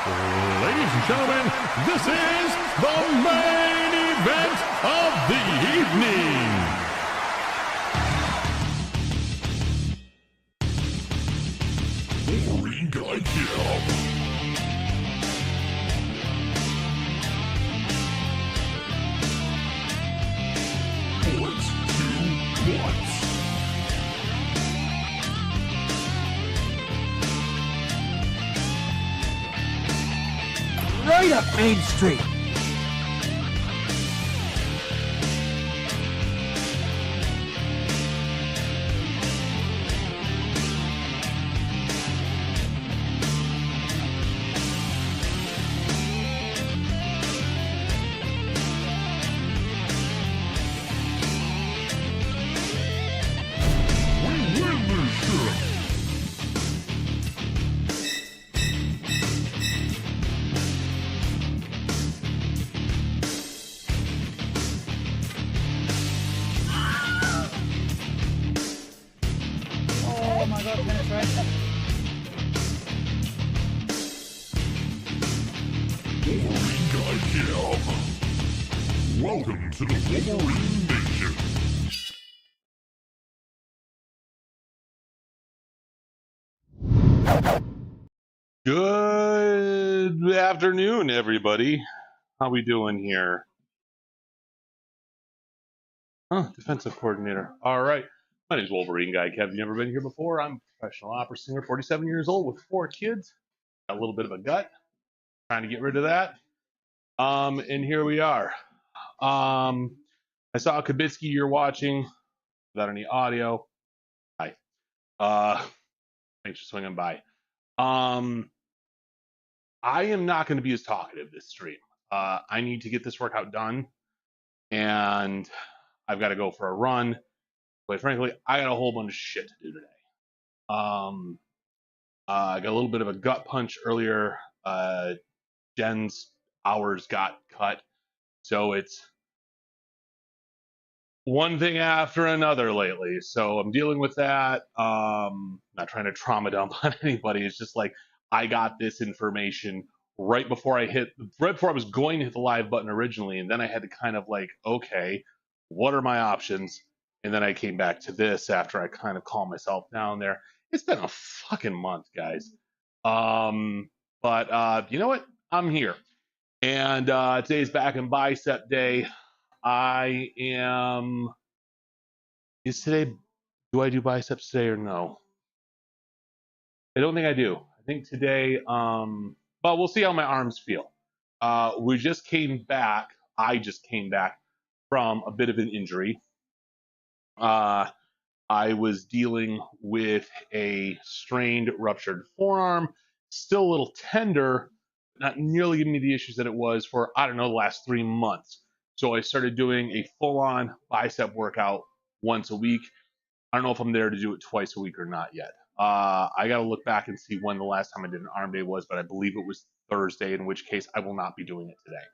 Ladies and gentlemen, this is the main event of the evening. Wolverine Guy Kill. Bullets to once. Right up Main Street. We win this shit. Oh my God, penetration. Wolverine Guy Kill. Welcome to the Wolverine Nation. Good afternoon, everybody. How we doing here? Defensive coordinator. All right. My name is Wolverine Guy. Have you never been here before? I'm a professional opera singer, 47 years old with 4 kids. Got a little bit of a gut. Trying to get rid of that. And here we are. I saw Kabitsky, you're watching without any audio. Hi. Thanks for swinging by. I am not going to be as talkative this stream. I need to get this workout done, and I've got to go for a run. Quite frankly, I got a whole bunch of shit to do today. I got a little bit of a gut punch earlier. Jen's hours got cut, so it's one thing after another lately. So I'm dealing with that. Not trying to trauma dump on anybody. It's just like I got this information right before I was going to hit the live button originally, and then I had to kind of like, okay, what are my options? And then I came back to this after I kind of calmed myself down there. It's been a fucking month, guys. But you know what? I'm here. And today's back in bicep day. Is today, do I do biceps today or no? I don't think I do. I think today, but we'll see how my arms feel. I just came back from a bit of an injury. I was dealing with a strained, ruptured forearm, still a little tender, not nearly giving me the issues that it was for, I don't know, the last 3 months. So I started doing a full-on bicep workout once a week. I don't know if I'm there to do it twice a week or not yet. I got to look back and see when the last time I did an arm day was, but I believe it was Thursday, in which case I will not be doing it today.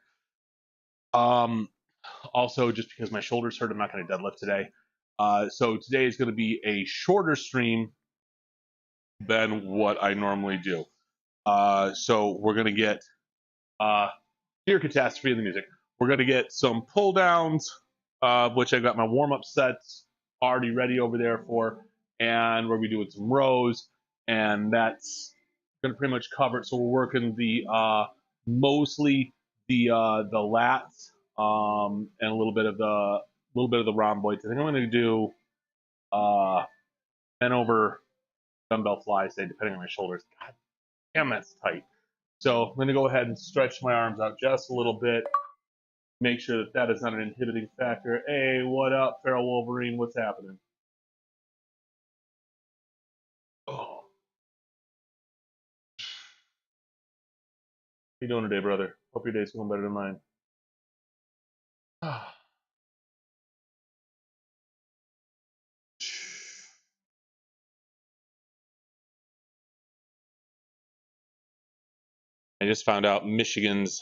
Also, just because my shoulders hurt, I'm not going to deadlift today. So today is going to be a shorter stream than what I normally do. So we're going to get Fear Catastrophe in the music. We're going to get some pull downs, which I got my warm up sets already ready over there for, and we're going to be doing some rows, and that's going to pretty much cover it. So we're working the mostly the lats and a little bit of the rhomboids. I think I'm going to do bent over dumbbell flies today, depending on my shoulders. God damn, that's tight. So I'm going to go ahead and stretch my arms out just a little bit. Make sure that that is not an inhibiting factor. Hey, what up, Feral Wolverine? What's happening? Oh. How you doing today, brother? Hope your day's going better than mine. I just found out Michigan's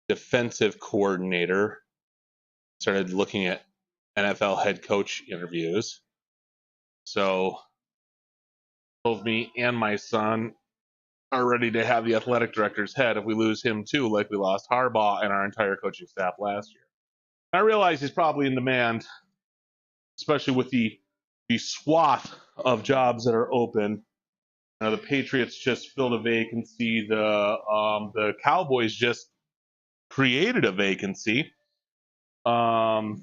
defensive coordinator started looking at NFL head coach interviews. So both me and my son are ready to have the athletic director's head if we lose him too, like we lost Harbaugh and our entire coaching staff last year. I realize he's probably in demand, especially with the swath of jobs that are open. The Patriots just filled a vacancy. The Cowboys just created a vacancy. Could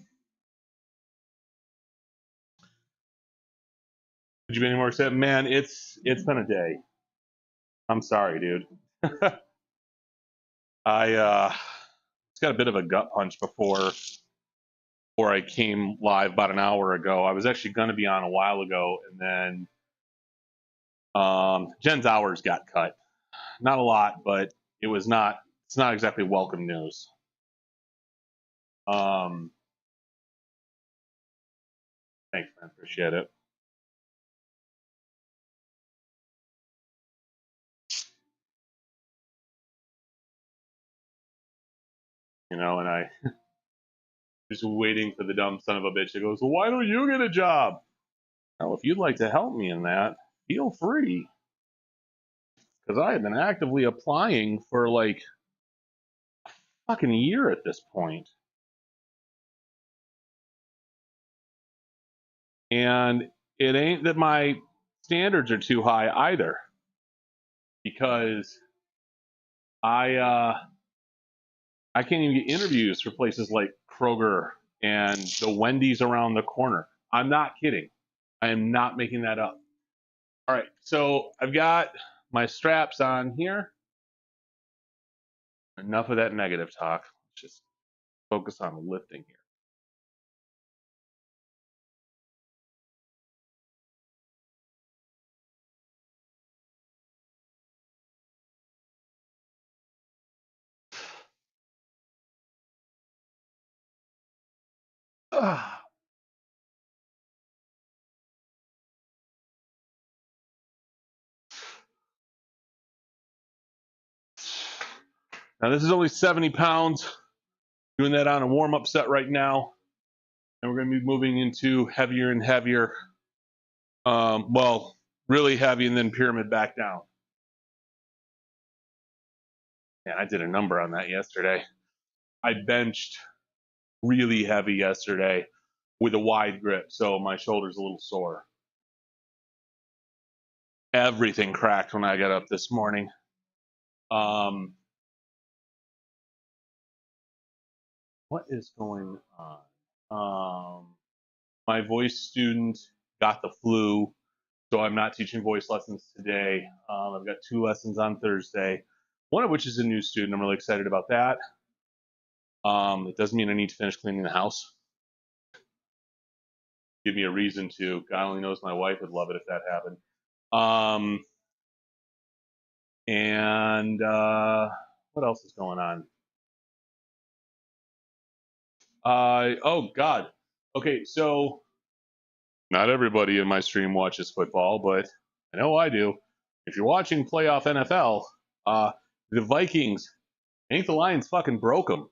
you be any more excited? Man, it's been a day. I'm sorry, dude. I it's got a bit of a gut punch before I came live about an hour ago. I was actually going to be on a while ago, and then Jen's hours got cut. Not a lot, but it's not exactly welcome news. Thanks, man. Appreciate it. And I just waiting for the dumb son of a bitch that goes, well, why don't you get a job? Well, if you'd like to help me in that, feel free. Because I have been actively applying for like a fucking year at this point. And it ain't that my standards are too high either. Because I can't even get interviews for places like Kroger and the Wendy's around the corner. I'm not kidding. I am not making that up. All right, so I've got my straps on here. Enough of that negative talk. Let's just focus on lifting here. Now this is only 70 pounds. Doing that on a warm-up set right now. And we're going to be moving into heavier and heavier. Well, really heavy and then pyramid back down. Yeah, I did a number on that yesterday. I benched really heavy yesterday with a wide grip, so my shoulder's a little sore. Everything cracked when I got up this morning. What is going on? My voice student got the flu, so I'm not teaching voice lessons today. I've got 2 lessons on Thursday, one of which is a new student. I'm really excited about that. It doesn't mean I need to finish cleaning the house. Give me a reason to. God only knows my wife would love it if that happened. What else is going on? Oh God. Okay, so not everybody in my stream watches football, but I know I do. If you're watching playoff NFL, the Vikings, ain't the Lions fucking broke them.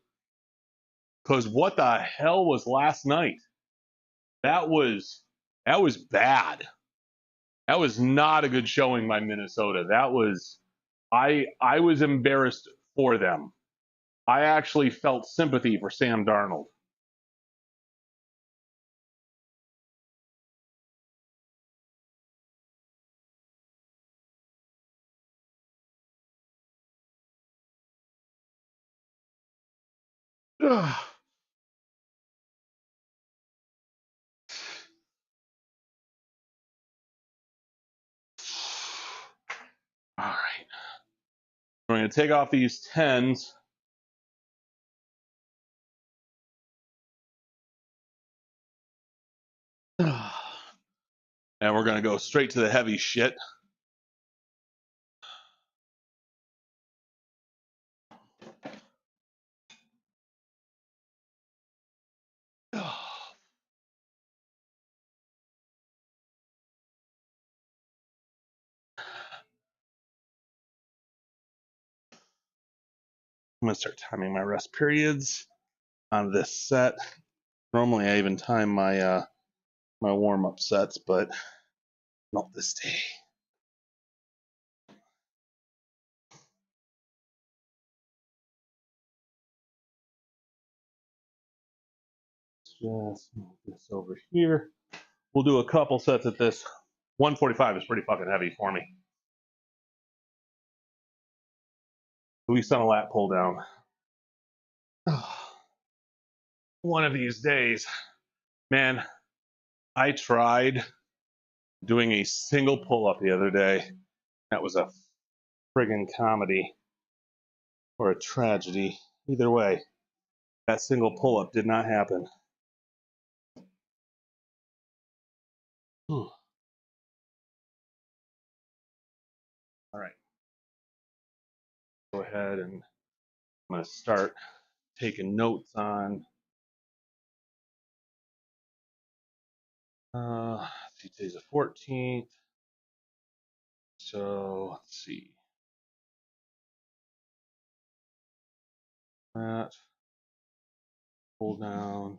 Because what the hell was last night? That was bad. That was not a good showing by Minnesota. That was, I was embarrassed for them. I actually felt sympathy for Sam Darnold. All right. We're going to take off these 10s. And we're going to go straight to the heavy shit. I'm going to start timing my rest periods on this set. Normally I even time my my warm-up sets, but not this day. just move this over here. We'll do a couple sets at this. 145 is pretty fucking heavy for me. At least on a lat pull down. One of these days, man, I tried doing a single pull-up the other day. That was a friggin' comedy or a tragedy. Either way, that single pull-up did not happen. All right. Go ahead and I'm going to start taking notes on today's the 14th. So let's see. That pull down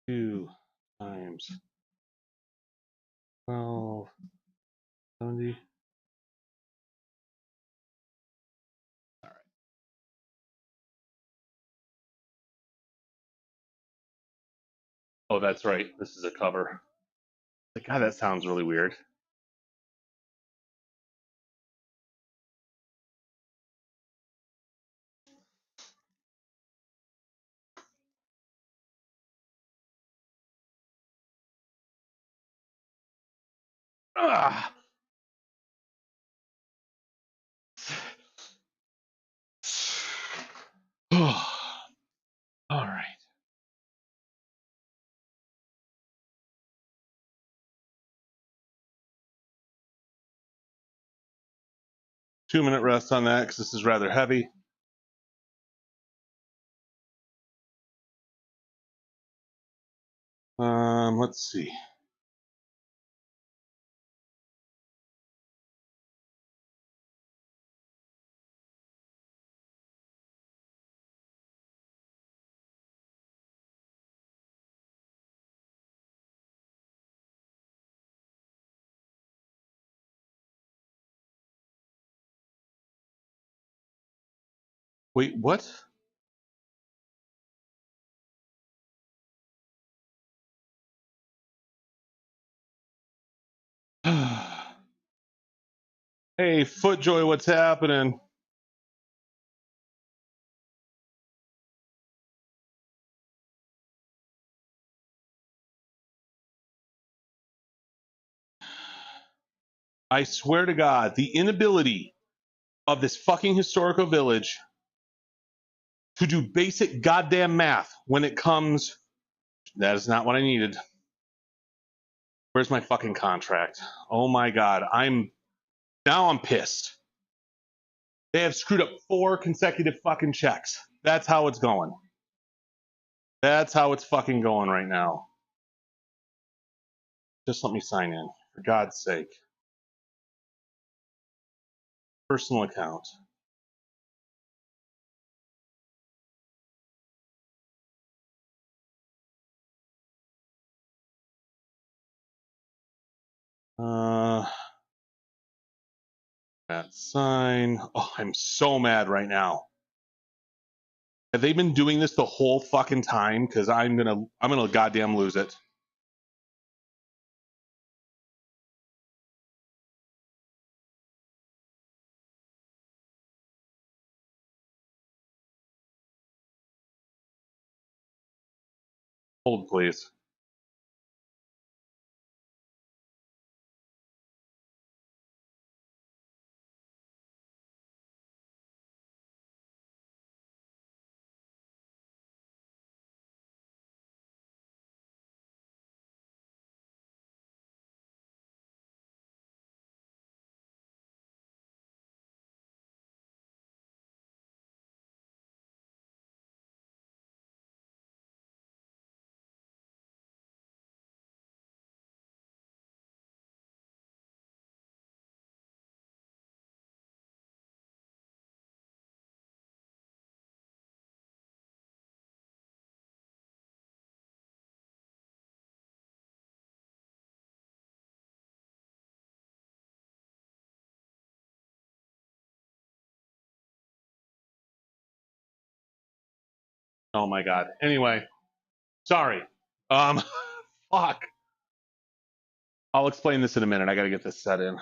2 times 1270. All right. Oh, that's right. This is a cover. God, that sounds really weird. Ah. All right. Two-minute rest on that because this is rather heavy. Let's see. Wait, what? Hey, Footjoy, what's happening? I swear to God, the inability of this fucking historical village to do basic goddamn math when it comes. That is not what I needed. Where's my fucking contract? Oh my God, I'm pissed. They have screwed up 4 consecutive fucking checks. That's how it's going. That's how it's fucking going right now. Just let me sign in, for God's sake. Personal account. That sign. Oh, I'm so mad right now. Have they been doing this the whole fucking time? Because I'm gonna goddamn lose it. Hold, please. Oh my God. Anyway, Sorry. Fuck. I'll explain this in a minute. I gotta get this set in.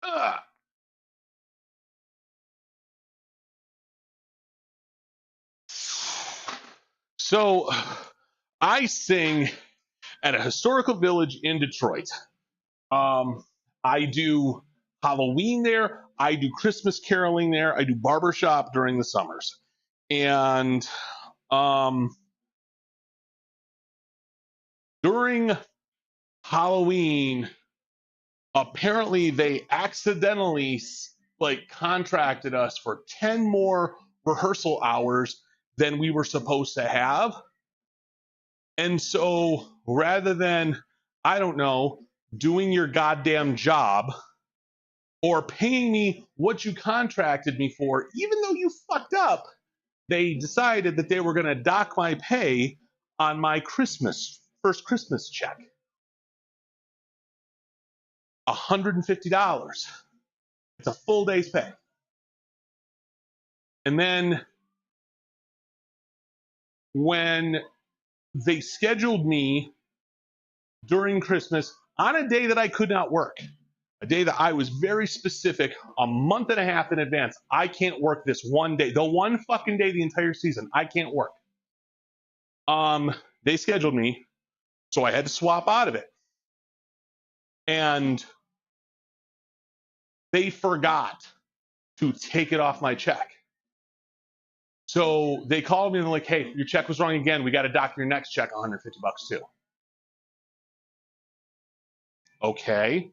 Ugh. So, I sing at a historical village in Detroit. I do Halloween there. I do Christmas caroling there. I do barbershop during the summers. And during Halloween, apparently they accidentally like contracted us for 10 more rehearsal hours than we were supposed to have. And so rather than, I don't know, doing your goddamn job or paying me what you contracted me for, even though you fucked up, they decided that they were going to dock my pay on my first Christmas check. $150. It's a full day's pay. And then when they scheduled me during Christmas on a day that I could not work, a day that I was very specific, a month and a half in advance, I can't work this one day, the one fucking day the entire season, I can't work. They scheduled me, so I had to swap out of it. And they forgot to take it off my check. So they called me and they're like, hey, your check was wrong again. We got to dock your next check $150 too. Okay.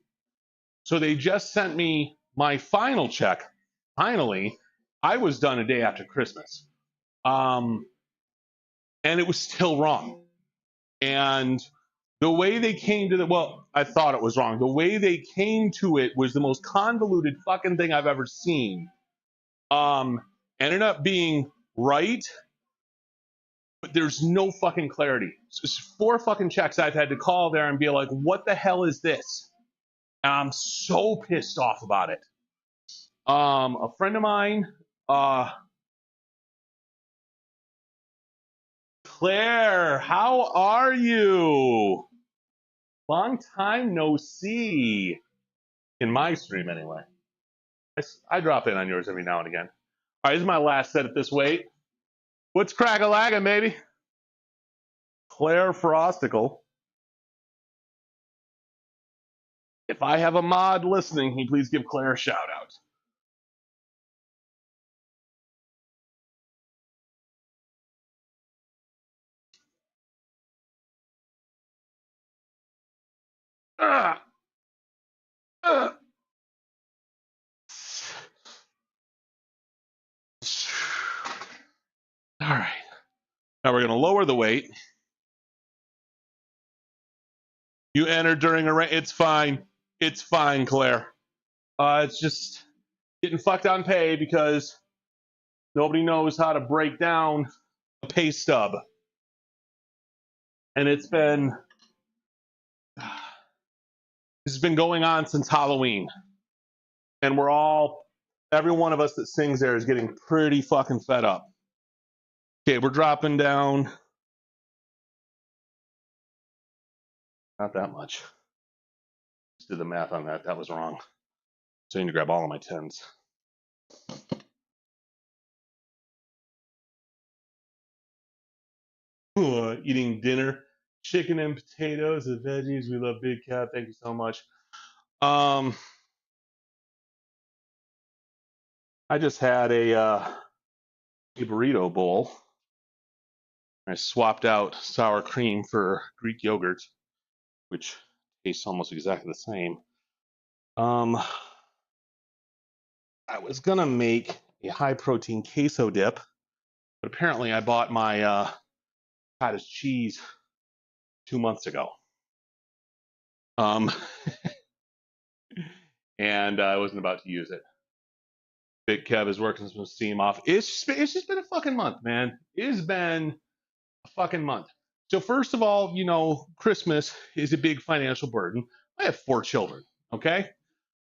So they just sent me my final check. Finally, I was done a day after Christmas. And it was still wrong. And the way they came to I thought it was wrong. The way they came to it was the most convoluted fucking thing I've ever seen. Ended up being right, but there's no fucking clarity. So it's 4 fucking checks I've had to call there and be like, what the hell is this? And I'm so pissed off about it. A friend of mine, Claire, how are you? Long time no see. In my stream, anyway. I drop in on yours every now and again. All right, this is my last set at this weight. What's crack-a-lagging, baby? Claire Frosticle. If I have a mod listening, can you please give Claire a shout out? All right. Now we're going to lower the weight. You entered during a rain. It's fine. It's fine, Claire. It's just getting fucked on pay because nobody knows how to break down a pay stub. And this has been going on since Halloween. And every one of us that sings there is getting pretty fucking fed up. Okay, we're dropping down. Not that much. Just did the math on that. That was wrong. So I need to grab all of my 10s. Eating dinner, chicken and potatoes and veggies. We love Big Cat. Thank you so much. I just had a burrito bowl. I swapped out sour cream for Greek yogurt, which tastes almost exactly the same. I was gonna make a high protein queso dip, but apparently I bought my cottage cheese 2 months ago. And I wasn't about to use it. Big Kev is working some steam off. It's just been a fucking month, man. It has been a fucking month. So first of all, you know, Christmas is a big financial burden. I have 4 children. Okay.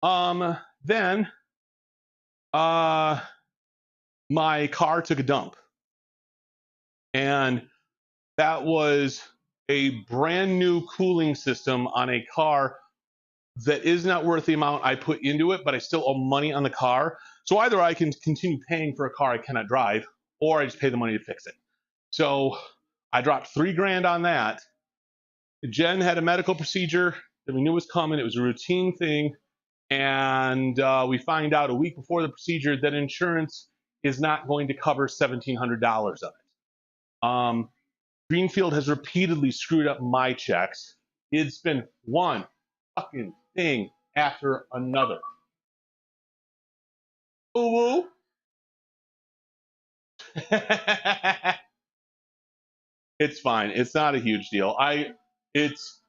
Then my car took a dump, and that was a brand new cooling system on a car that is not worth the amount I put into it, but I still owe money on the car. So either I can continue paying for a car I cannot drive, or I just pay the money to fix it. So I dropped $3,000 on that. Jen had a medical procedure that we knew was coming. It was a routine thing. And we find out a week before the procedure that insurance is not going to cover $1,700 of it. Greenfield has repeatedly screwed up my checks. It's been one fucking thing after another. Woo woo. It's fine. It's not a huge deal. It's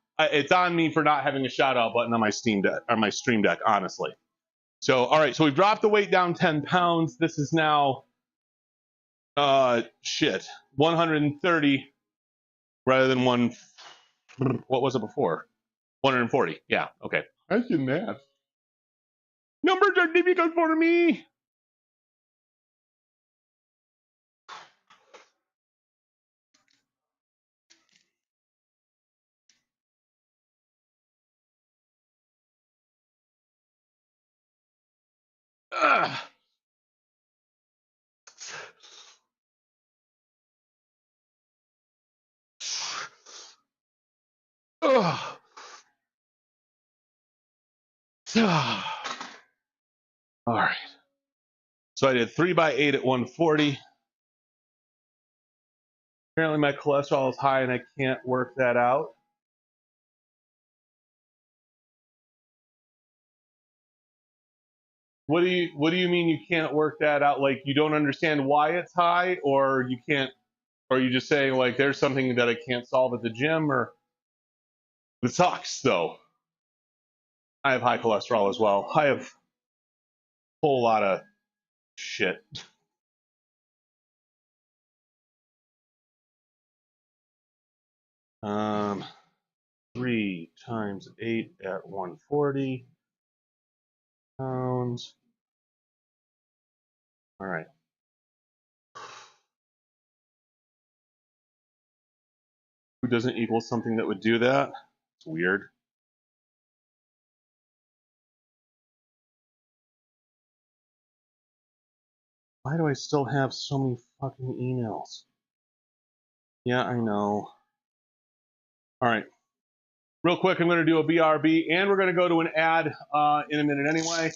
on me for not having a shout out button on my Steam Deck or my Stream Deck, honestly. So all right, so we've dropped the weight down 10 pounds. This is now 130 rather than what was it before? 140. Yeah, okay. I did math. Numbers are difficult for me. Ugh. Ugh. All right. So I did 3x8 at 140. Apparently my cholesterol is high and I can't work that out. What do you mean you can't work that out? Like you don't understand why it's high, or you can't, or you just saying like there's something that I can't solve at the gym, or it sucks though. I have high cholesterol as well. I have a whole lot of shit. 3 times 8 at 140 pounds. All right. Who doesn't equal something that would do that? It's weird. Why do I still have so many fucking emails? Yeah, I know. All right. Real quick, I'm going to do a BRB, and we're going to go to an ad in a minute anyway.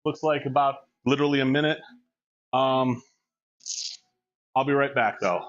Looks like about literally a minute. I'll be right back, though.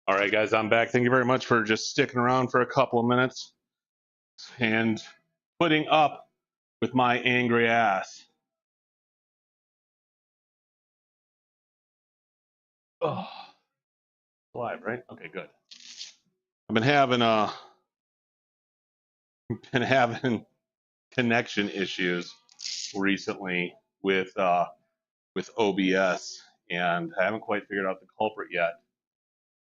All right, guys, I'm back. Thank you very much for just sticking around for a couple of minutes and putting up with my angry ass. Oh, live, right? Okay, good. I've been having been having connection issues recently with OBS, and I haven't quite figured out the culprit yet.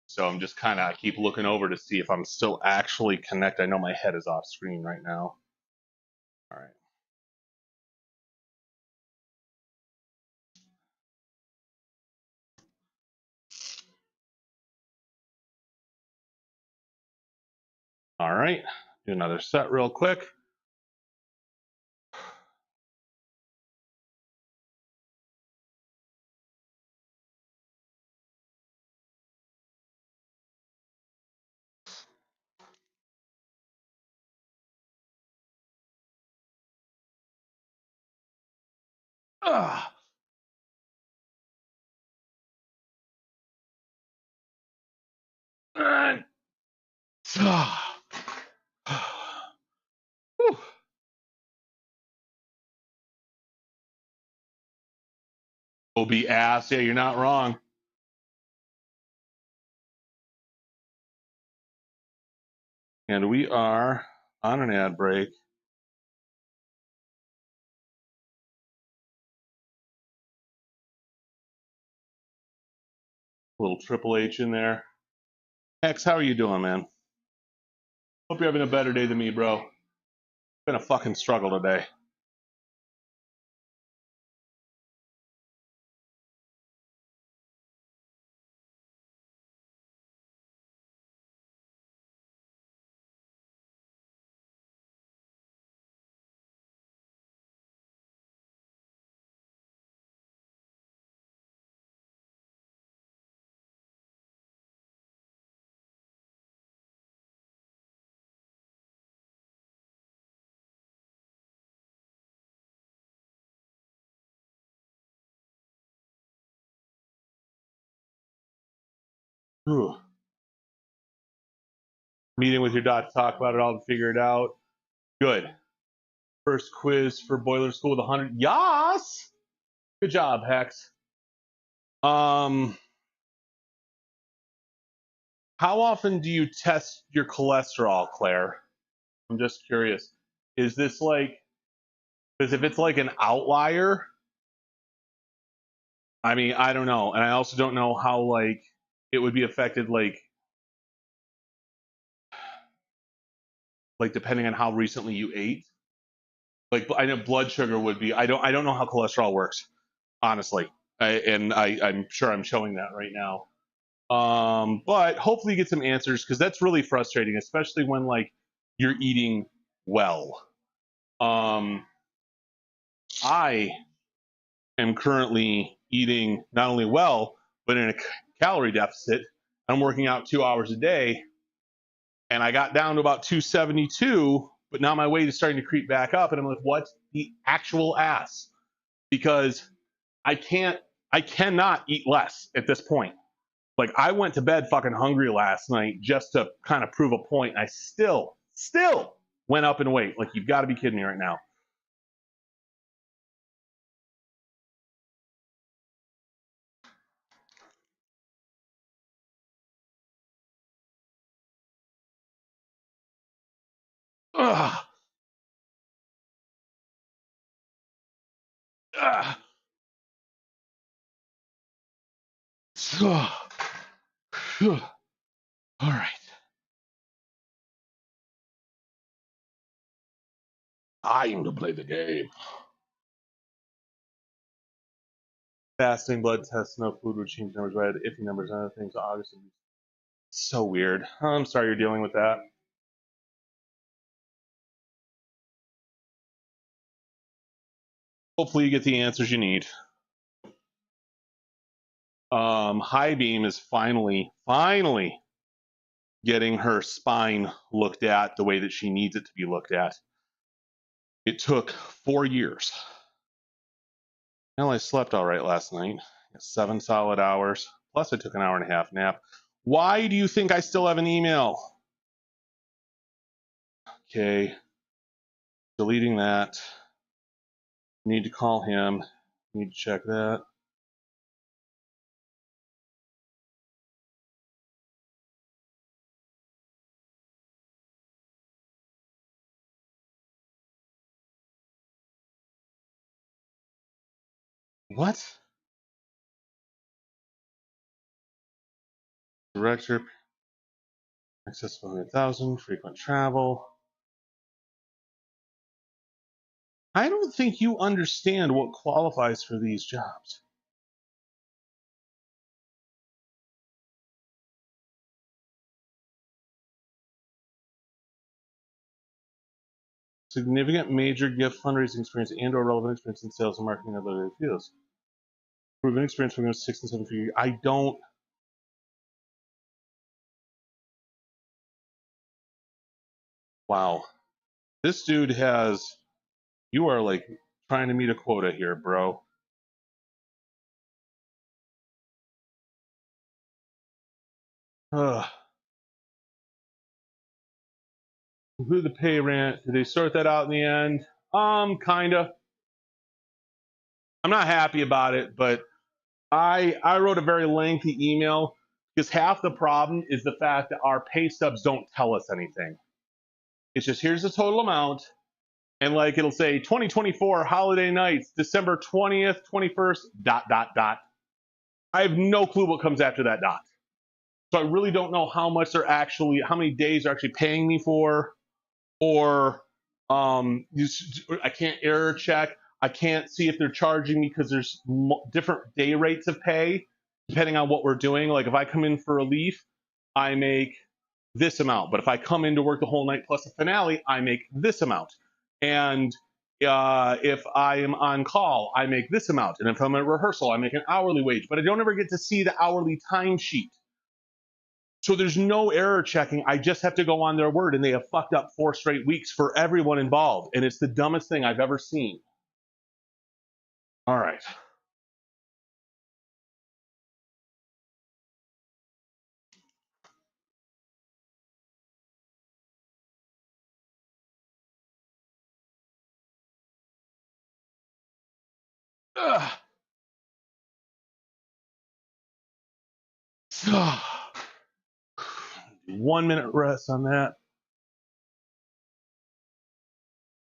So I'm just kind of keep looking over to see if I'm still actually connected. I know my head is off screen right now. All right. All right. Do another set real quick. Ah. And, ah. Whew. OB ass. Yeah, you're not wrong. And we are on an ad break. A little Triple H in there. Hex, how are you doing, man? Hope you're having a better day than me, bro. It's been a fucking struggle today. Whew. Meeting with your dot to talk about it all to figure it out. Good. First quiz for Boiler School with 100. Yas! Good job, Hex. How often do you test your cholesterol, Claire? I'm just curious. Is this like, because if it's like an outlier, I mean, I don't know. And I also don't know how, like, it would be affected, like depending on how recently you ate. Like, I know blood sugar would be, I don't know how cholesterol works, honestly. I'm sure I'm showing that right now. But hopefully you get some answers, because that's really frustrating, especially when like you're eating well. I am currently eating not only well, but in a calorie deficit. I'm working out 2 hours a day, and I got down to about 272, but now my weight is starting to creep back up, and I'm like, what the actual ass? Because I cannot eat less at this point. Like, I went to bed fucking hungry last night just to kind of prove a point. I still went up in weight. Like, you've got to be kidding me right now. Ugh. Ugh. Ugh. All right. Time to play the game. Fasting, blood tests, no food would change numbers, right? Iffy numbers, and other things. August. So weird. I'm sorry you're dealing with that. Hopefully you get the answers you need. High Beam is finally getting her spine looked at the way that she needs it to be looked at. It took 4 years. Well, I slept all right last night. 7 solid hours. Plus I took an 1.5 hour nap. Why do you think I still have an email? Okay. Deleting that. Need to call him. Need to check that. What? Director, excess of 100,000, frequent travel. I don't think you understand what qualifies for these jobs. Significant major gift fundraising experience and or relevant experience in sales and marketing of other fields. Proven experience for 6 and 7 figure. I don't. Wow. This dude has, you are like trying to meet a quota here, bro. Ugh. Include the pay rent. Did they sort that out in the end? Kinda. I'm not happy about it, but I wrote a very lengthy email because half the problem is the fact that our pay stubs don't tell us anything. It's just here's the total amount, and like it'll say 2024 holiday nights, December 20th, 21st, ... I have no clue what comes after that dot. So I really don't know how much they're actually, how many days they're actually paying me for, or I can't error check. I can't see if they're charging me because there's different day rates of pay depending on what we're doing. Like if I come in for a leaf, I make this amount. But if I come in to work the whole night plus a finale, I make this amount. And if I am on call, I make this amount. And if I'm at rehearsal, I make an hourly wage. But I don't ever get to see the hourly timesheet. So there's no error checking. I just have to go on their word, and they have fucked up 4 straight weeks for everyone involved. And it's the dumbest thing I've ever seen. All right. Ugh. 1 minute rest on that.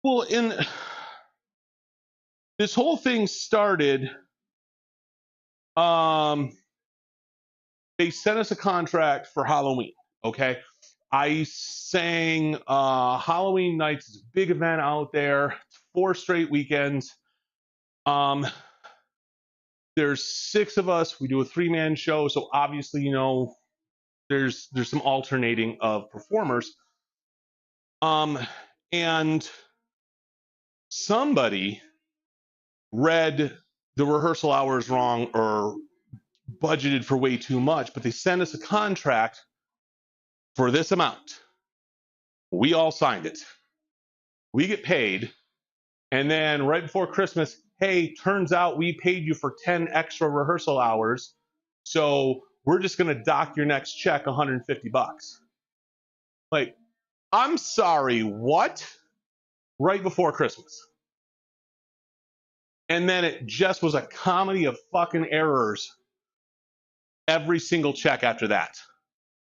Well, this whole thing started, they sent us a contract for Halloween, okay? I sang Halloween Nights is a big event out there, 4 straight weekends. There's 6 of us. We do a 3-man show, so obviously, you know, there's some alternating of performers. And somebody read the rehearsal hours wrong or budgeted for way too much, but they sent us a contract for this amount. We all signed it. We get paid. And then right before Christmas, hey, turns out we paid you for 10 extra rehearsal hours. So we're just going to dock your next check $150. Like, I'm sorry, what? Right before Christmas. And then it just was a comedy of fucking errors every single check after that.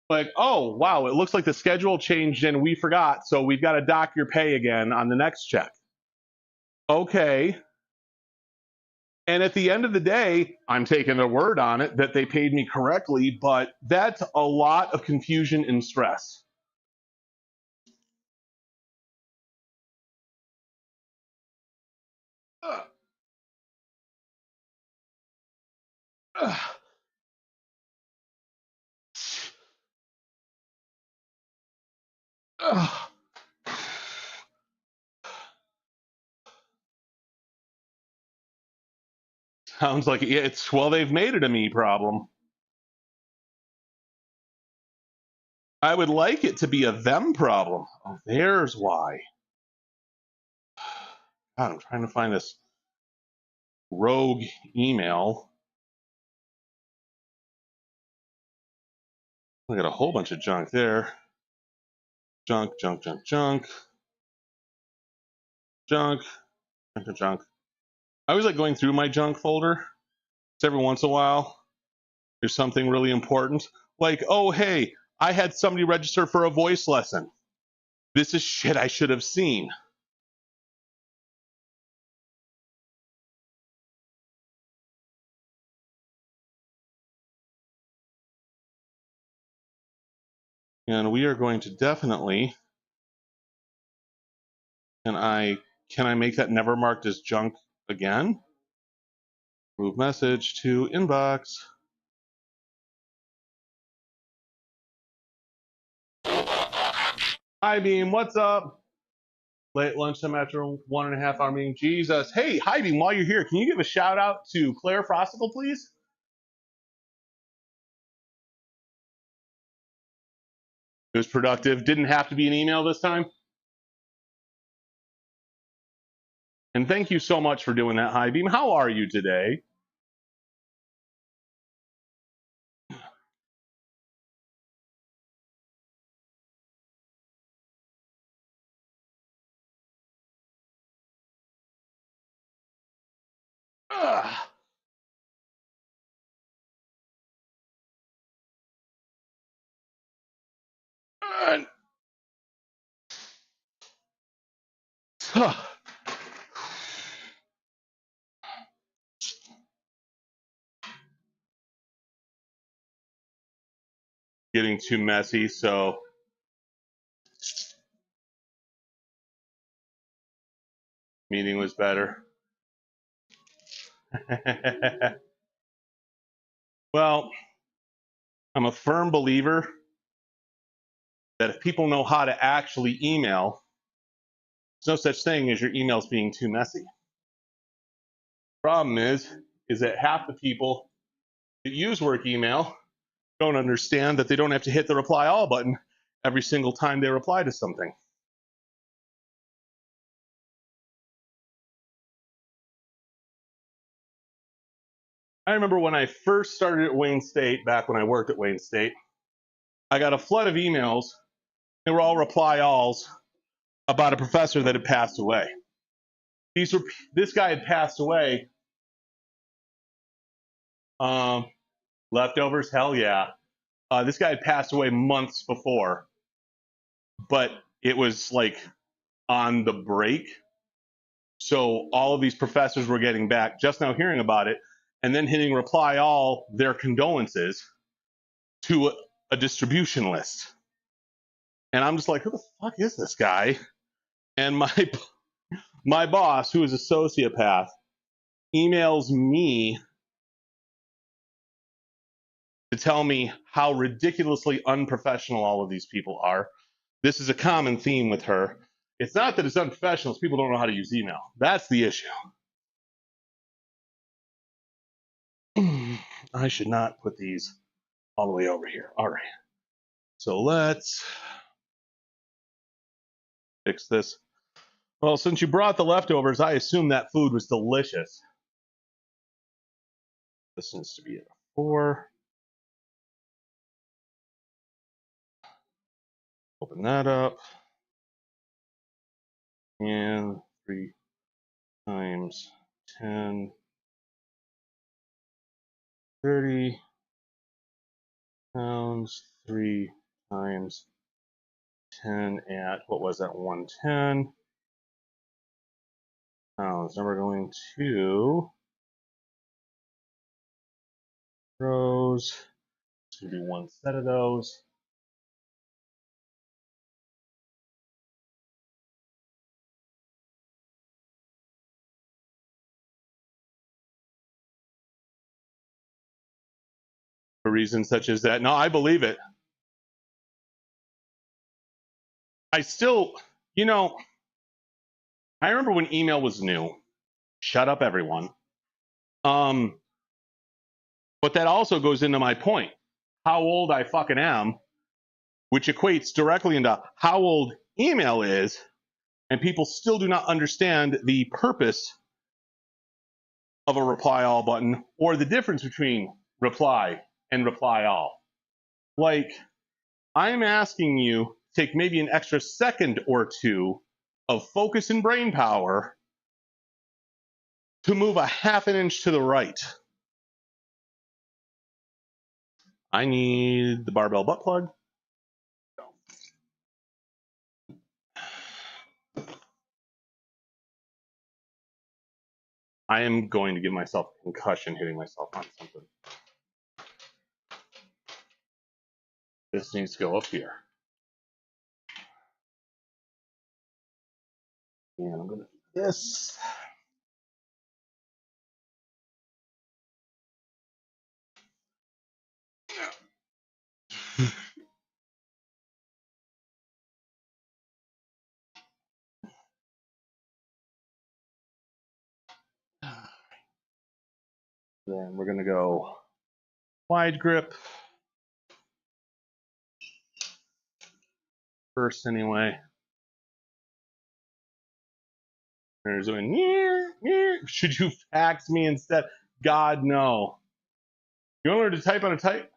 Like, oh, wow, it looks like the schedule changed and we forgot, so we've got to dock your pay again on the next check. Okay. And at the end of the day, I'm taking their word on it that they paid me correctly, but that's a lot of confusion and stress. Ugh. Ugh. Ugh. Sounds like it's, well, they've made it a me problem. I would like it to be a them problem. Oh, there's why. God, I'm trying to find this rogue email. I got a whole bunch of junk there. Junk, junk, junk, junk. Junk, junk, junk. I always like going through my junk folder. It's every once in a while. There's something really important. Like, oh, hey, I had somebody register for a voice lesson. This is shit I should have seen. And we are going to definitely, can I make that never marked as junk again? Move message to inbox. Hi Beam, what's up? Late lunchtime after 1.5 hour meeting. Jesus. Hey, hi Beam, while you're here, can you give a shout out to Claire Frosticle, please? It was productive. Didn't have to be an email this time. And thank you so much for doing that, Hi Beam. How are you today? Ugh. Getting too messy, so meeting was better. Well, I'm a firm believer that if people know how to actually email, there's no such thing as your emails being too messy. Problem is that half the people that use work email don't understand that they don't have to hit the reply all button every single time they reply to something. I remember when I first started at Wayne State, back when I worked at Wayne State, I got a flood of emails. They were all reply alls about a professor that had passed away. This guy had passed away. Leftovers, hell yeah. This guy had passed away months before, but it was like on the break. So all of these professors were getting back, just now hearing about it, and then hitting reply all their condolences to a distribution list. And I'm just like, who the fuck is this guy? And my boss, who is a sociopath, emails me to tell me how ridiculously unprofessional all of these people are. This is a common theme with her. It's not that it's unprofessional, it's people don't know how to use email. That's the issue. I should not put these all the way over here. All right. So let's fix this. Well, since you brought the leftovers, I assume that food was delicious. This needs to be a 4. Open that up. And 3 times 10, 30 pounds, 3 times 10 at, what was that, 110 pounds. Now we're going to rows. It's going to be one set of those. For reasons such as that. No, I believe it. I still, you know, I remember when email was new. Shut up, everyone. But that also goes into my point. How old I fucking am, which equates directly into how old email is, and people still do not understand the purpose of a reply all button or the difference between reply and reply all. Like, I'm asking you to take maybe an extra second or two of focus and brain power to move a half an inch to the right. I need the barbell butt plug. I am going to give myself a concussion hitting myself on something. This needs to go up here. And I'm gonna do this. Then we're gonna go wide grip first anyway. There's doing should you fax me instead? God no. You want to learn to type on a type?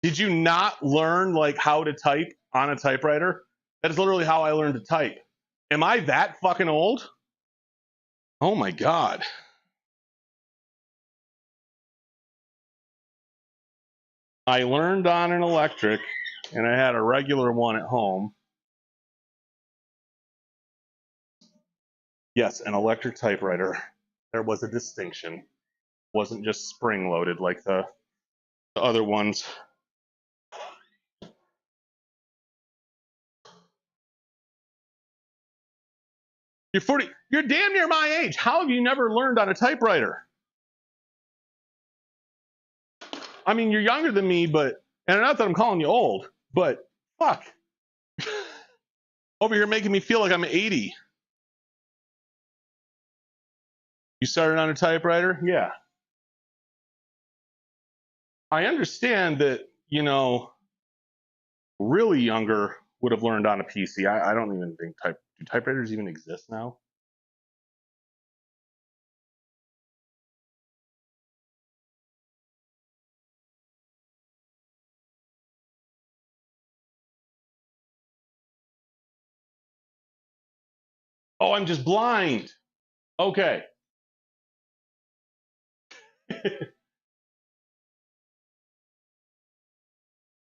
Did you not learn like how to type on a typewriter? That is literally how I learned to type. Am I that fucking old? Oh my God. I learned on an electric and I had a regular one at home. Yes, an electric typewriter. There was a distinction. It wasn't just spring loaded like the other ones. You're 40. You're damn near my age. How have you never learned on a typewriter? I mean, you're younger than me, but, and not that I'm calling you old, but fuck. Over here making me feel like I'm 80. You started on a typewriter? Yeah. I understand that, you know, really younger would have learned on a PC. I don't even think do typewriters even exist now? Oh, I'm just blind. Okay.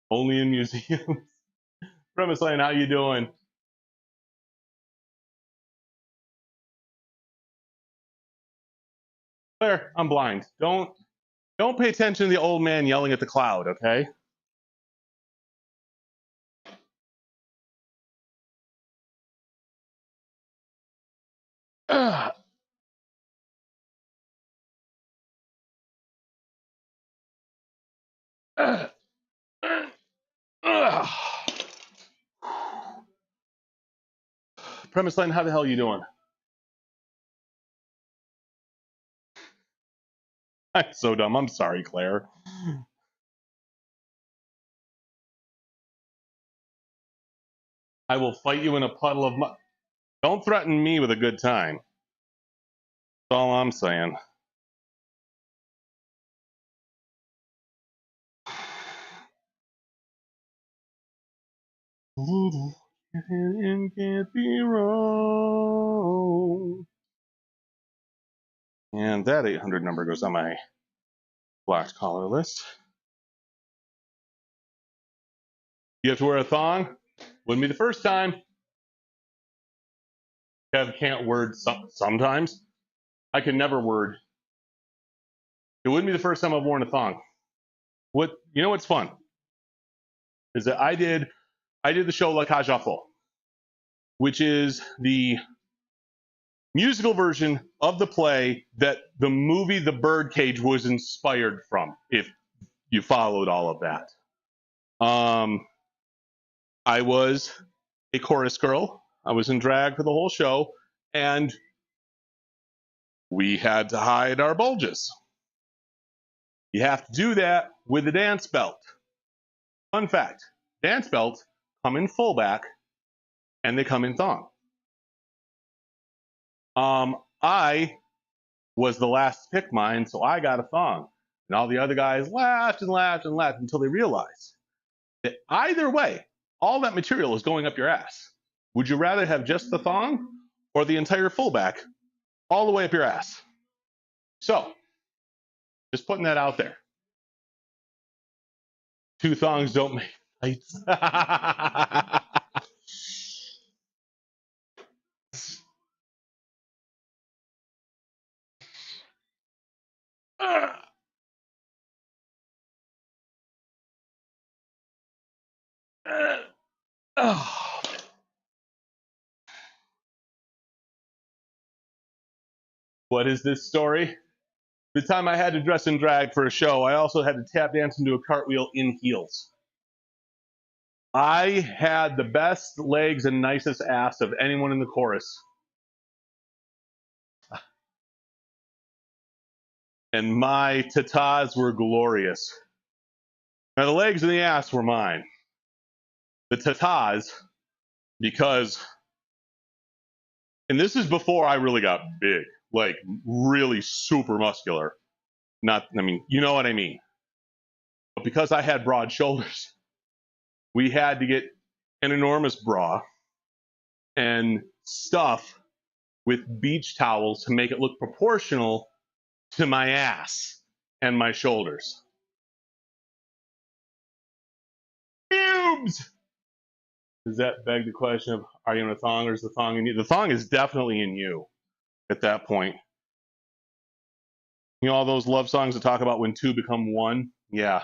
Only in museums. Premise Lane, how you doing? Claire, I'm blind. Don't pay attention to the old man yelling at the cloud, okay? Ugh. Ugh. Ugh. Premise Lane, how the hell are you doing? I'm so dumb. I'm sorry, Claire. I will fight you in a puddle of mud. Don't threaten me with a good time. That's all I'm saying. Can't be wrong. And that 800 number goes on my blocked caller list. You have to wear a thong? Wouldn't be the first time. Kev can't word sometimes. I can never word. It wouldn't be the first time I've worn a thong. What you know what's fun? Is that I did the show La Cage aux Folles, which is the musical version of the play that the movie The Birdcage was inspired from, if you followed all of that. I was a chorus girl. I was in drag for the whole show, and we had to hide our bulges. You have to do that with a dance belt. Fun fact, dance belts come in full back and they come in thong. I was the last to pick mine, so I got a thong. And all the other guys laughed and laughed and laughed until they realized that either way, all that material is going up your ass. Would you rather have just the thong or the entire fullback all the way up your ass? So, just putting that out there. Two thongs don't make fights. What is this story? The time I had to dress in drag for a show, I also had to tap dance into a cartwheel in heels. I had the best legs and nicest ass of anyone in the chorus. And my tatas were glorious. Now, the legs and the ass were mine. The tatas, because, and this is before I really got big, like really super muscular. Not, I mean, you know what I mean. But because I had broad shoulders, we had to get an enormous bra and stuff with beach towels to make it look proportional to my ass and my shoulders. Boobs! Does that beg the question of, are you in a thong or is the thong in you? The thong is definitely in you at that point. You know all those love songs that talk about when two become one? Yeah.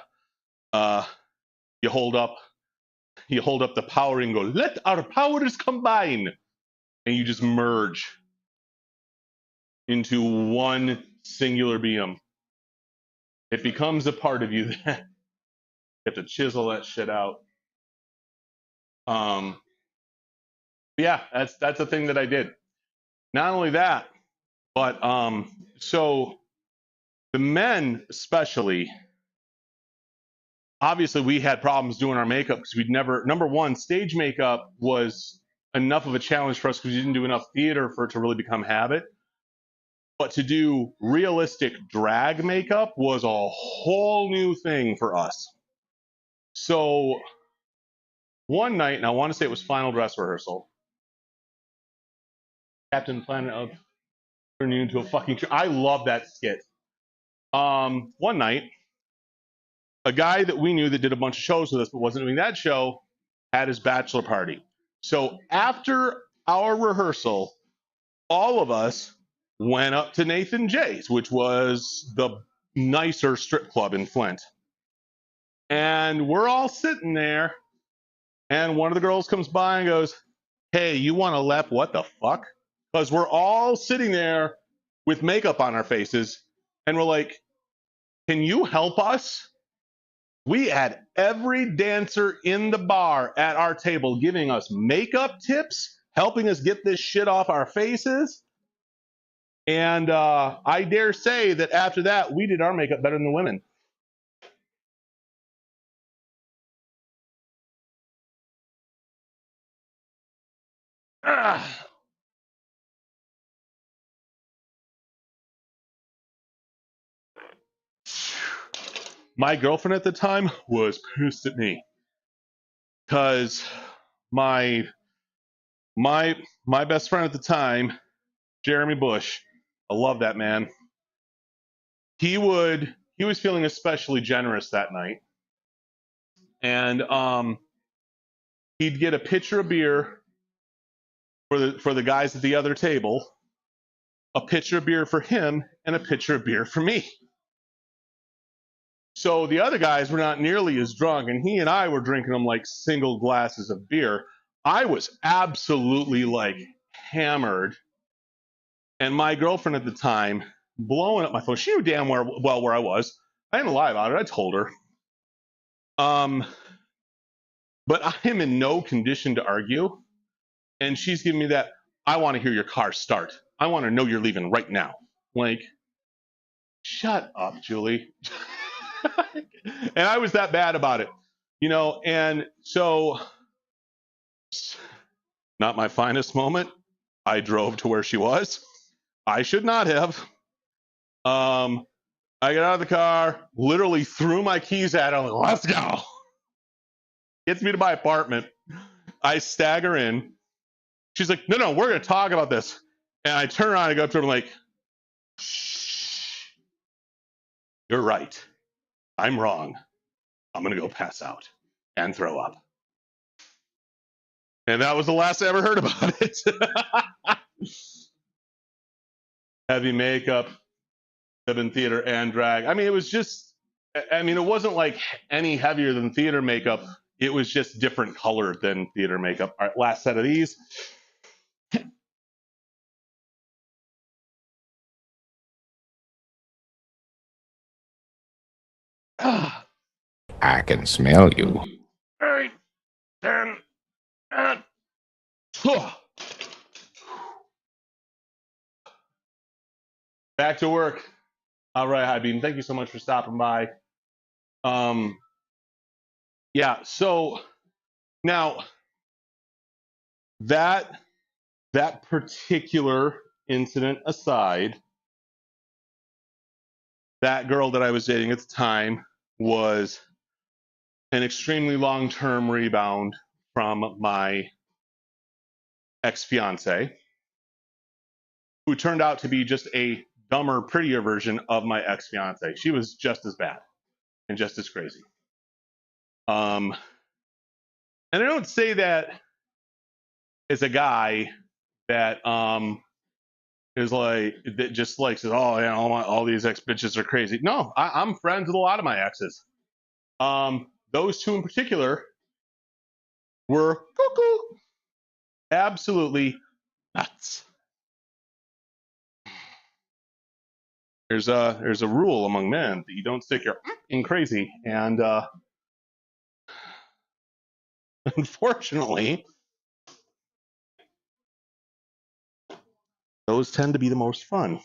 You hold up the power and go, let our powers combine. And you just merge into one singular being. It becomes a part of you that you have to chisel that shit out. Yeah, that's a thing that I did. Not only that, but so the men especially, obviously we had problems doing our makeup because we'd never, number one, stage makeup was enough of a challenge for us because we didn't do enough theater for it to really become habit. But to do realistic drag makeup was a whole new thing for us. So one night, and I want to say it was final dress rehearsal, Captain Planet of turning you into a fucking I love that skit. One night, a guy that we knew that did a bunch of shows with us but wasn't doing that show had his bachelor party. So after our rehearsal, all of us went up to Nathan J's, which was the nicer strip club in Flint. And we're all sitting there, and one of the girls comes by and goes, hey, you want to lap what the fuck? Because we're all sitting there with makeup on our faces, and we're like, can you help us? We had every dancer in the bar at our table giving us makeup tips, helping us get this shit off our faces. And I dare say that after that, we did our makeup better than the women. My girlfriend at the time was pissed at me because my best friend at the time, Jeremy Bush, I love that man. He was feeling especially generous that night, and he'd get a pitcher of beer for the guys at the other table, a pitcher of beer for him, and a pitcher of beer for me. So the other guys were not nearly as drunk, and he and I were drinking them like single glasses of beer. I was absolutely like hammered, and my girlfriend at the time blowing up my phone. She knew damn well where I was. I didn't lie about it. I told her. But I am in no condition to argue, and she's giving me that. I want to hear your car start. I want to know you're leaving right now. Like, shut up, Julie. And I was that bad about it, you know, and so not my finest moment. I drove to where she was. I should not have. I got out of the car, literally threw my keys at her, like, let's go. Gets me to my apartment. I stagger in. She's like, no, we're going to talk about this. And I turn around and go up to her and I'm like, shh, you're right. I'm wrong. I'm going to go pass out and throw up. And that was the last I ever heard about it. Heavy makeup, in theater and drag. I mean, it was just, it wasn't like any heavier than theater makeup. It was just different color than theater makeup. All right, last set of these. I can smell you. 8, 10, and back to work. All right, Hi Bean. Thank you so much for stopping by. Yeah. So now that particular incident aside, that girl that I was dating at the time was an extremely long-term rebound from my ex-fiance, who turned out to be just a dumber, prettier version of my ex-fiance. She was just as bad and just as crazy. And I don't say that as a guy that is like that just like says, "Oh yeah, all these ex bitches are crazy." No, I'm friends with a lot of my exes. Those two in particular were cuckoo, absolutely nuts. There's a rule among men that you don't stick your in crazy, and unfortunately, those tend to be the most fun.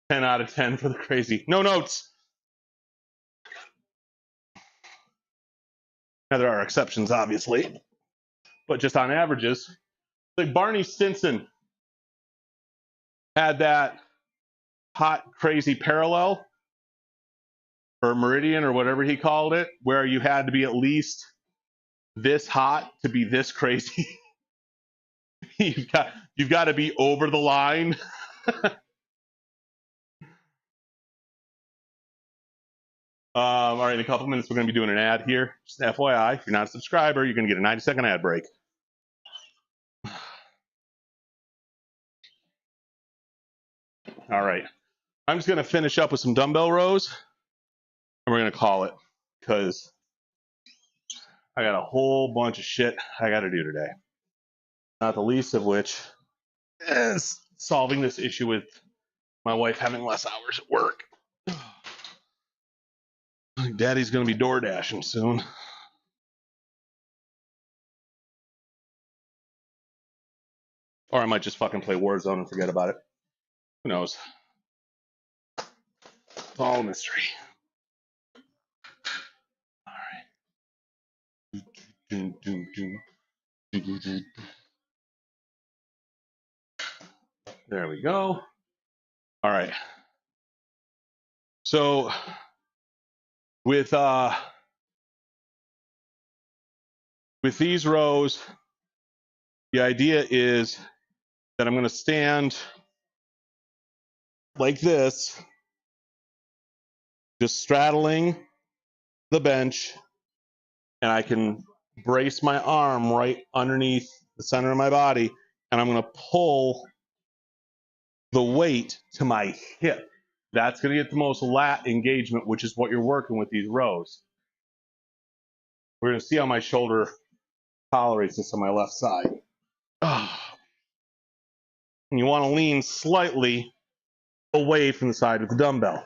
10 out of 10 for the crazy. No notes. Now there are exceptions, obviously, but just on averages, like Barney Stinson had that hot, crazy parallel or meridian or whatever he called it, where you had to be at least this hot to be this crazy. you've got to be over the line. All right, in a couple minutes, we're going to be doing an ad here. Just FYI, if you're not a subscriber, you're going to get a 90-second ad break. All right. I'm just going to finish up with some dumbbell rows, and we're going to call it, because I got a whole bunch of shit I got to do today. Not the least of which is solving this issue with my wife having less hours at work. Daddy's going to be door dashing soon. Or I might just fucking play Warzone and forget about it. Who knows? It's all a mystery. All right. There we go. All right. So with these rows, the idea is that I'm going to stand like this, just straddling the bench, and I can brace my arm right underneath the center of my body, and I'm going to pull the weight to my hip. That's going to get the most lat engagement, which is what you're working with these rows. We're going to see how my shoulder tolerates this on my left side. And you want to lean slightly away from the side of the dumbbell.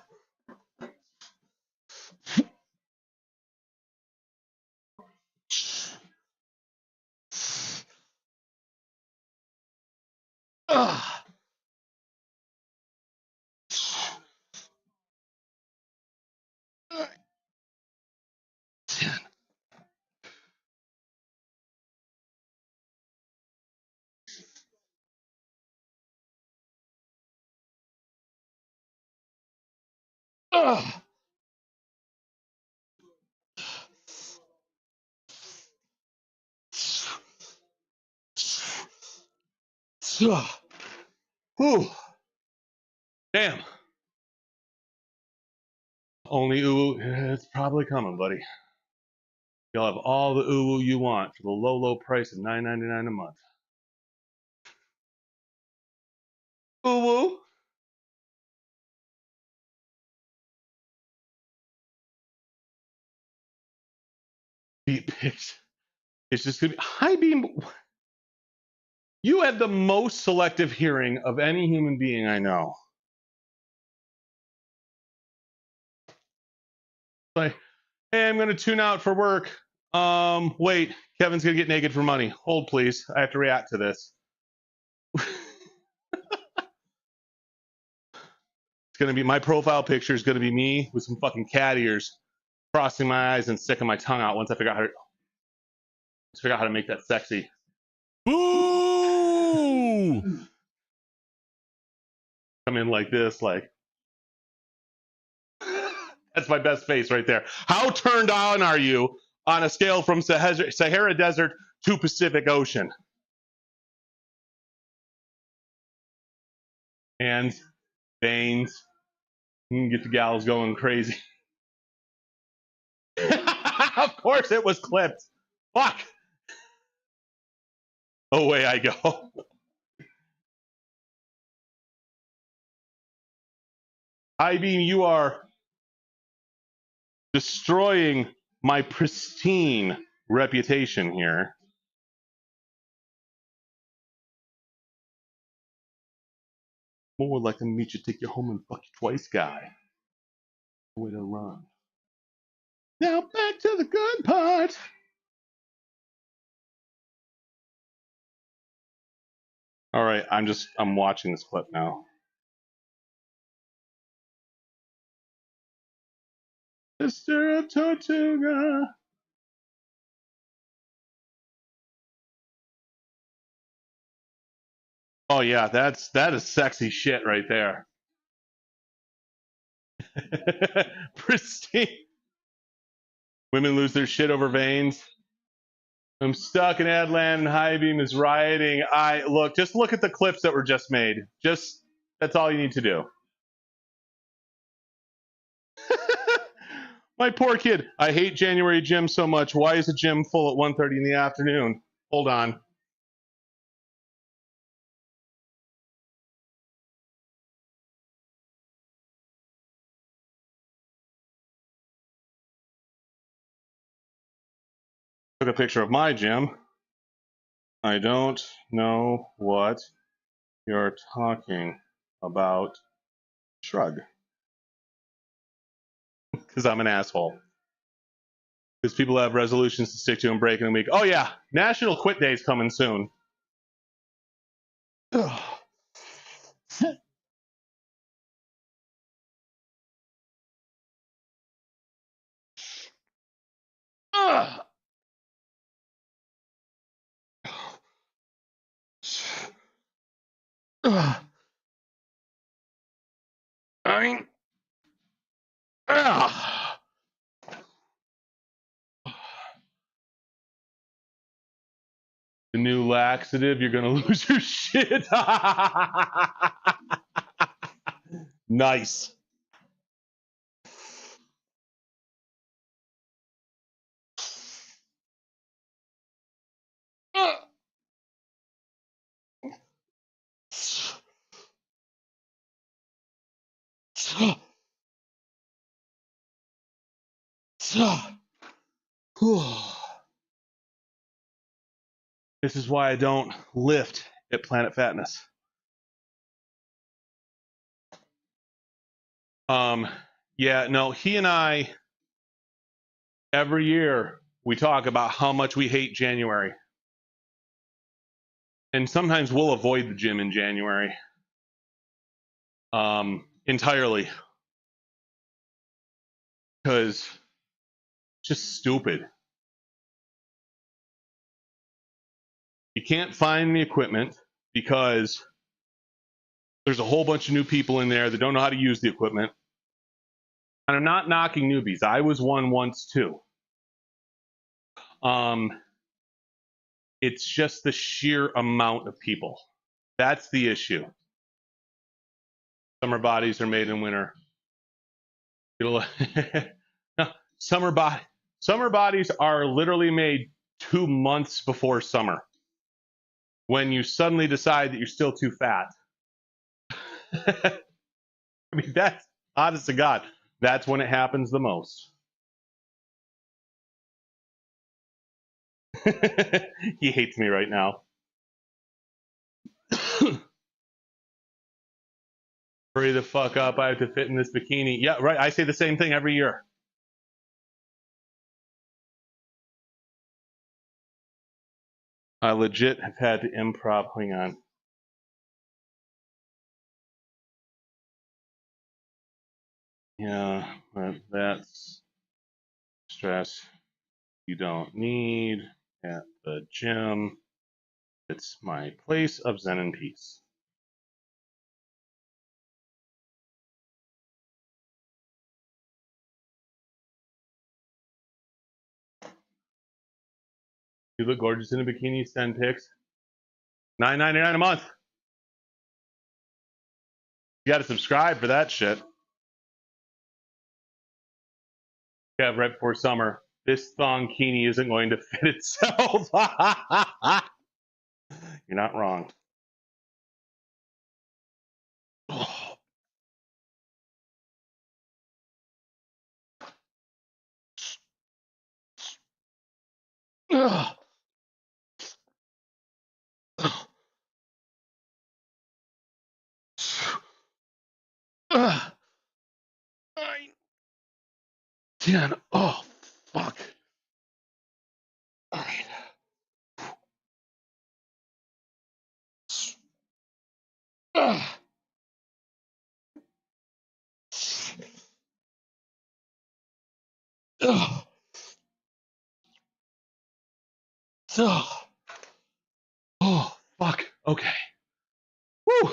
Whew. Damn. Only ooh, it's probably coming, buddy. You'll have all the ooh you want for the low, low price of $9.99 a month. Ooh. Beat pics. It's just gonna be high beam. You have the most selective hearing of any human being I know. Like, hey, I'm gonna tune out for work. Wait, Kevin's gonna get naked for money. Hold, please. I have to react to this. It's gonna be my profile picture is gonna be me with some fucking cat ears, crossing my eyes and sticking my tongue out once I figure out how to make that sexy. Boo! Come in like this, like that's my best face right there. How turned on are you on a scale from Sahara Desert to Pacific Ocean? Hands, veins, get the gals going crazy. Of course it was clipped. Fuck. Away I go. I-Beam, you are destroying my pristine reputation here. More like a meet you, take you home and fuck you twice guy. Way to run. Now back to the good part. All right, I'm watching this clip now. Mr. Tortuga. Oh yeah, that is sexy shit right there. Pristine. Women lose their shit over veins. I'm stuck in Adland and High-Beam is rioting. Just look at the clips that were just made. That's all you need to do. My poor kid. I hate January gym so much. Why is the gym full at 1:30 in the afternoon? Hold on. Took a picture of my gym. I don't know what you're talking about. Shrug. Because I'm an asshole. Because people have resolutions to stick to and break in a week. Oh yeah, National Quit Day is coming soon. The new laxative, you're gonna lose your shit. Nice. This is why I don't lift at Planet Fatness. Yeah, no, he and I, every year, we talk about how much we hate January. And sometimes we'll avoid the gym in January. Entirely. Because it's just stupid. You can't find the equipment because there's a whole bunch of new people in there that don't know how to use the equipment. And I'm not knocking newbies. I was one once too. It's just the sheer amount of people. That's the issue. Summer bodies are made in winter. No, summer bodies are literally made 2 months before summer, when you suddenly decide that you're still too fat. I mean, that's honest to God. That's when it happens the most. He hates me right now. Hurry the fuck up. I have to fit in this bikini. Yeah, right. I say the same thing every year. I legit have had to improv. Hang on. Yeah, that's stress you don't need at the gym. It's my place of zen and peace. You look gorgeous in a bikini. Send pics. $9.99 a month. You got to subscribe for that shit. Yeah, right before summer. This thongkini isn't going to fit itself. You're not wrong. Oh. Ugh. 9, 10. Oh, fuck. All right. Ugh. Ugh. Ugh. Oh, fuck. Okay. Woo.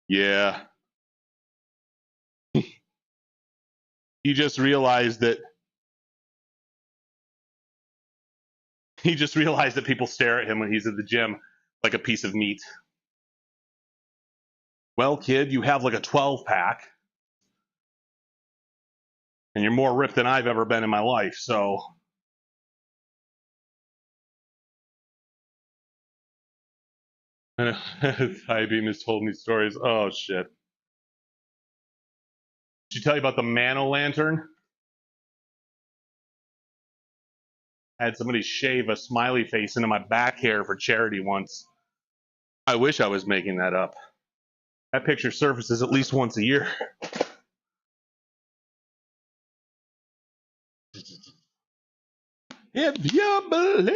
Yeah. He just realized that people stare at him when he's at the gym like a piece of meat. Well, kid, you have like a 12-pack. And you're more ripped than I've ever been in my life, so. Beam has told me stories. Oh, shit. Did she tell you about the Mano lantern? I had somebody shave a smiley face into my back hair for charity once. I wish I was making that up. That picture surfaces at least once a year. If you believe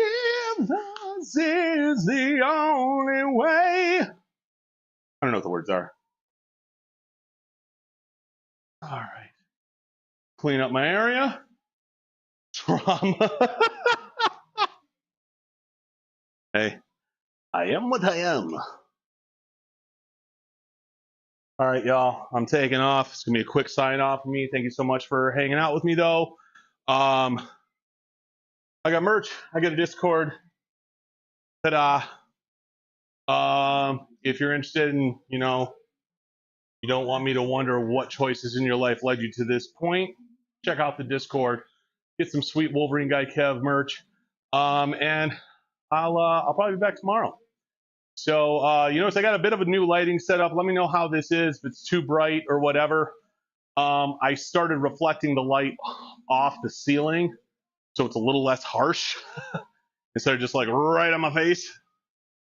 this is the only way. I don't know what the words are. All right. Clean up my area. Trauma. Hey, I am what I am. All right, y'all. I'm taking off. It's gonna be a quick sign off for me. Thank you so much for hanging out with me, though. I got merch. I got a Discord. Ta-da. If you're interested in, you don't want me to wonder what choices in your life led you to this point, check out the Discord. Get some sweet Wolverine Guy Kev merch. And I'll probably be back tomorrow. So you notice I got a bit of a new lighting setup. Let me know how this is, if it's too bright or whatever. I started reflecting the light off the ceiling, so it's a little less harsh instead of just like right on my face.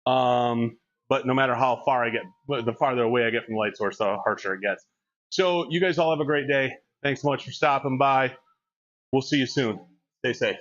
But no matter how far I get, the farther away I get from the light source, the harsher it gets. So you guys all have a great day. Thanks so much for stopping by. We'll see you soon. Stay safe.